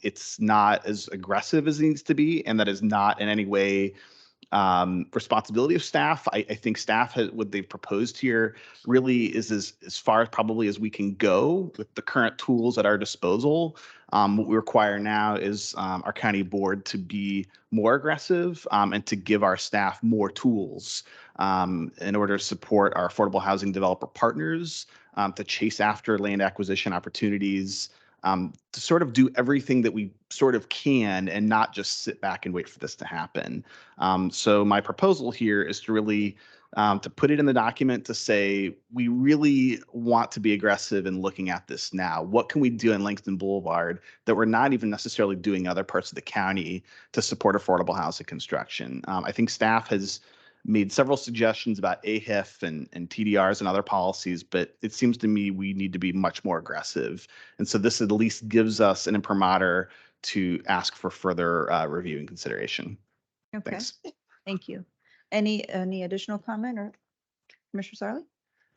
it's not as aggressive as it needs to be, and that is not in any way responsibility of staff. I think staff has, what they've proposed here really is as far probably as we can go with the current tools at our disposal. What we require now is our county board to be more aggressive and to give our staff more tools in order to support our affordable housing developer partners, to chase after land acquisition opportunities, to sort of do everything that we sort of can and not just sit back and wait for this to happen. So my proposal here is to really to put it in the document to say we really want to be aggressive in looking at this now. What can we do in Langston Boulevard that we're not even necessarily doing in other parts of the county to support affordable housing construction? I think staff has made several suggestions about AHIF and TDRs and other policies, but it seems to me we need to be much more aggressive. And so this at least gives us an imprimatur to ask for further review and consideration. Okay, Thanks. thank you. Any additional comment, or Commissioner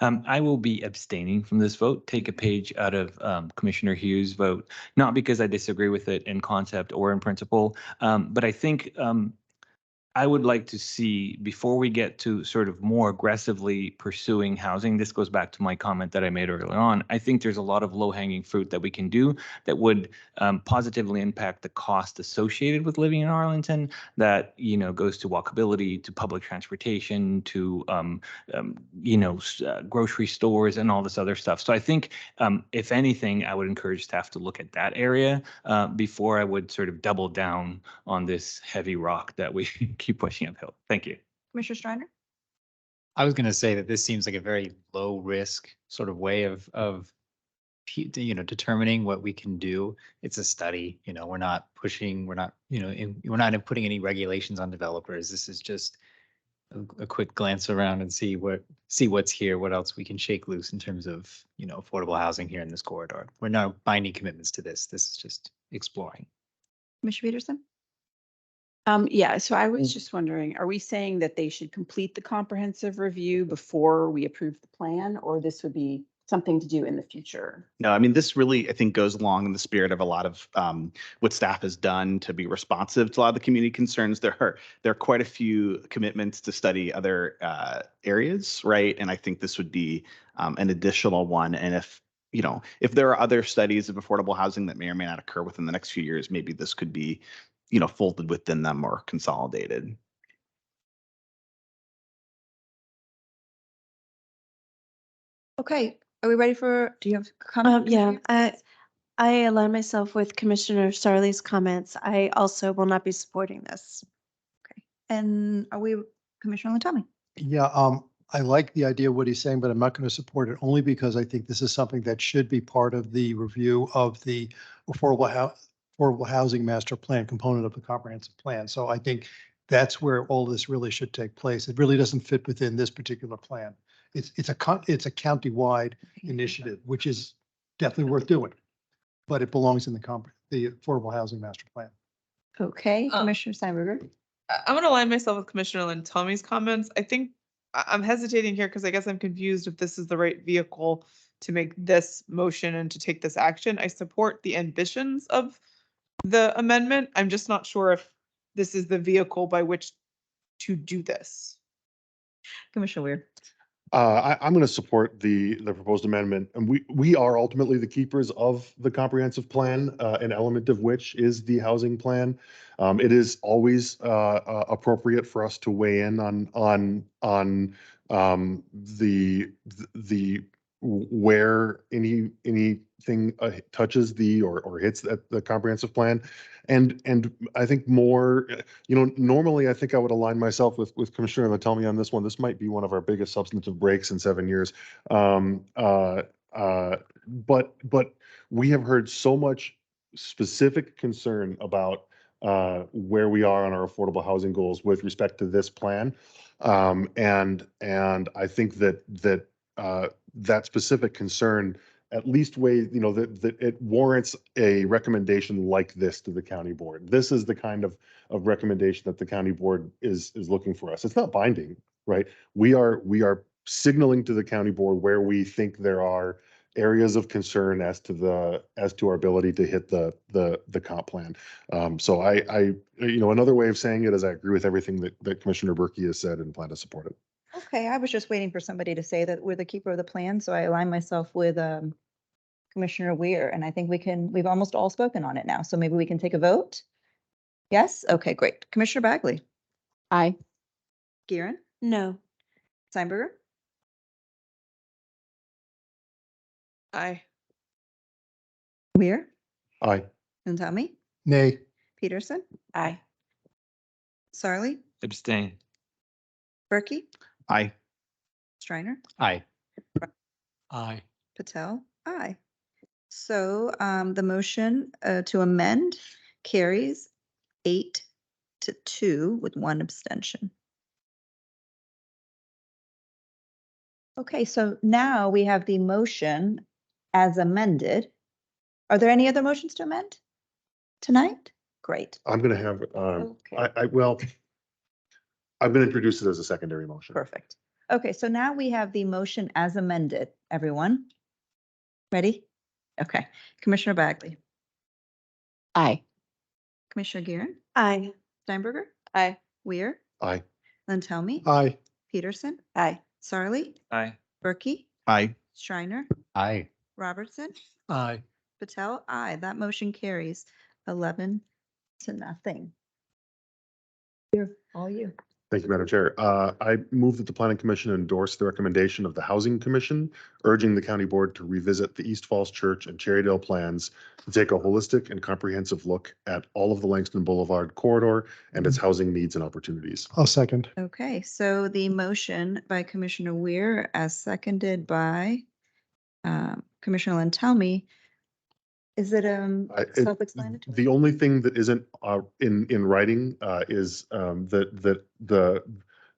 Sarli? I will be abstaining from this vote. Take a page out of Commissioner Hughes' vote, not because I disagree with it in concept or in principle, but I think I would like to see, before we get to sort of more aggressively pursuing housing, this goes back to my comment that I made earlier on. I think there's a lot of low-hanging fruit that we can do that would positively impact the cost associated with living in Arlington, that, you know, goes to walkability, to public transportation, to, grocery stores and all this other stuff. So I think, if anything, I would encourage staff to look at that area before I would sort of double down on this heavy rock that we keep pushing uphill. Thank you. Commissioner Schreiner? I was going to say that this seems like a very low risk sort of way of determining what we can do. It's a study. We're not pushing. We're not we're not putting any regulations on developers. This is just a quick glance around and see what's here, what else we can shake loose in terms of affordable housing here in this corridor. We're not binding commitments to this. This is just exploring. Commissioner Peterson? Yeah, so I was just wondering, are we saying that they should complete the comprehensive review before we approve the plan, or this would be something to do in the future? No, I mean, this really, I think, goes along in the spirit of a lot of what staff has done to be responsive to a lot of the community concerns. There are quite a few commitments to study other areas, right? And I think this would be an additional one. And if there are other studies of affordable housing that may or may not occur within the next few years, maybe this could be folded within them or consolidated. Okay, are we ready do you have a comment? Yeah, I align myself with Commissioner Sarli's comments. I also will not be supporting this. Okay, and are we, Commissioner Latami? Yeah, I like the idea of what he's saying, but I'm not going to support it only because I think this is something that should be part of the review of the affordable housing master plan component of the comprehensive plan. So I think that's where all this really should take place. It really doesn't fit within this particular plan. It's a county-wide initiative, which is definitely worth doing, but it belongs in the affordable housing master plan. Okay, Commissioner Steinberger? I'm going to align myself with Commissioner Lynn-Tommy's comments. I think I'm hesitating here because I guess I'm confused if this is the right vehicle to make this motion and to take this action. I support the ambitions of the amendment. I'm just not sure if this is the vehicle by which to do this. Commissioner Weir? I'm going to support the proposed amendment, and we are ultimately the keepers of the comprehensive plan, an element of which is the housing plan. It is always appropriate for us to weigh in on the where anything touches or hits the comprehensive plan. And I think more, normally I think I would align myself with Commissioner Latelmi on this one. This might be one of our biggest substantive breaks in 7 years. But we have heard so much specific concern about where we are on our affordable housing goals with respect to this plan. And I think that specific concern at least that it warrants a recommendation like this to the county board. This is the kind of recommendation that the county board is looking for us. It's not binding, right? We are signaling to the county board where we think there are areas of concern as to our ability to hit the comp plan. So another way of saying it is I agree with everything that Commissioner Berkey has said and plan to support it. Okay, I was just waiting for somebody to say that we're the keeper of the plan, so I align myself with Commissioner Weir, and I think we've almost all spoken on it now, so maybe we can take a vote? Yes? Okay, great. Commissioner Bagley? Aye. Gieren? No. Steinberger? Aye. Weir? Aye. And Tommy? Nay. Peterson? Aye. Sarli? Abstain. Berkey? Aye. Shriner? Aye. Aye. Patel? Aye. So the motion to amend carries 8-2 with one abstention. Okay, so now we have the motion as amended. Are there any other motions to amend tonight? Great. I'm going to have, Okay. I'm going to introduce it as a secondary motion. Perfect. Okay, so now we have the motion as amended. Everyone? Ready? Okay. Commissioner Bagley? Aye. Commissioner Gieren? Aye. Steinberger? Aye. Weir? Aye. Then tell me. Aye. Peterson? Aye. Sarli? Aye. Berkey? Aye. Shriner? Aye. Robertson? Aye. Patel? Aye. That motion carries 11-0. Here, all you. Thank you, Madam Chair. I move that the Planning Commission endorse the recommendation of the Housing Commission, urging the county board to revisit the East Falls Church and Cherrydale plans to take a holistic and comprehensive look at all of the Langston Boulevard corridor and its housing needs and opportunities. I'll second. Okay, so the motion by Commissioner Weir as seconded by Commissioner Lantelmi. Is it self-explanatory? The only thing that isn't in writing is that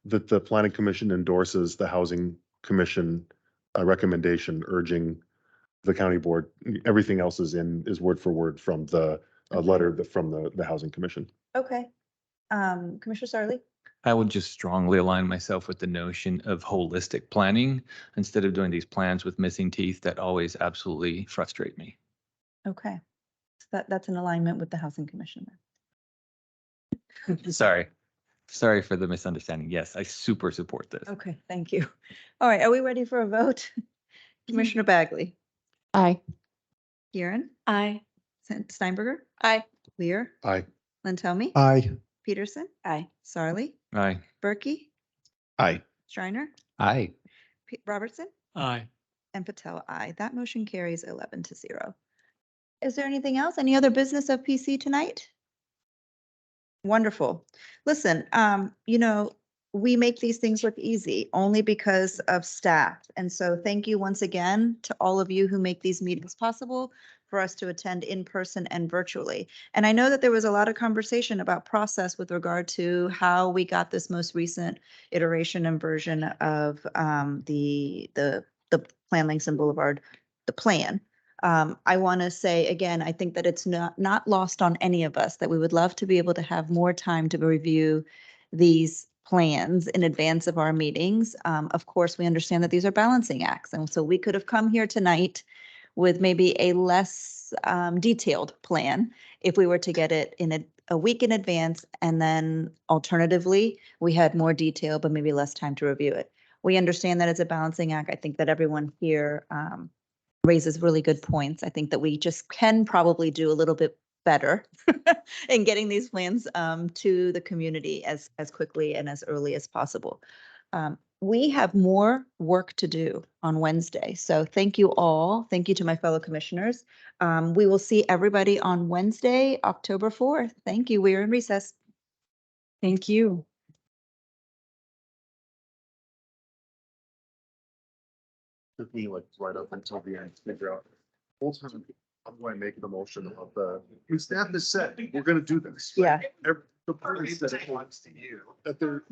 the Planning Commission endorses the Housing Commission recommendation urging the county board. Everything else is word for word from the letter from the Housing Commission. Okay. Commissioner Sarli? I would just strongly align myself with the notion of holistic planning instead of doing these plans with missing teeth that always absolutely frustrate me. Okay. So that's an alignment with the Housing Commission. Sorry. Sorry for the misunderstanding. Yes, I super support this. Okay, thank you. All right, are we ready for a vote? Commissioner Bagley? Aye. Gieren? Aye. Steinberger? Aye. Weir? Aye. Lantelmi? Aye. Peterson? Aye. Sarli? Aye. Berkey? Aye. Shriner? Aye. Robertson? Aye. And Patel, aye. That motion carries 11-0. Is there anything else? Any other business of PC tonight? Wonderful. Listen, we make these things look easy only because of staff. And so thank you once again to all of you who make these meetings possible for us to attend in person and virtually. And I know that there was a lot of conversation about process with regard to how we got this most recent iteration and version of the Plan Langston Boulevard, the plan. I want to say again, I think that it's not lost on any of us that we would love to be able to have more time to review these plans in advance of our meetings. Of course, we understand that these are balancing acts. And so we could have come here tonight with maybe a less detailed plan if we were to get it in a week in advance. And then alternatively, we had more detail, but maybe less time to review it. We understand that it's a balancing act. I think that everyone here raises really good points. I think that we just can probably do a little bit better in getting these plans to the community as quickly and as early as possible. We have more work to do on Wednesday. So thank you all. Thank you to my fellow commissioners. We will see everybody on Wednesday, October 4th. Thank you. We are in recess. Thank you. Took me like right up until the end to figure out. Whole time, I'm going to make the motion of the staff has said, we're going to do this. Yeah. The party said it wants to you. That they're.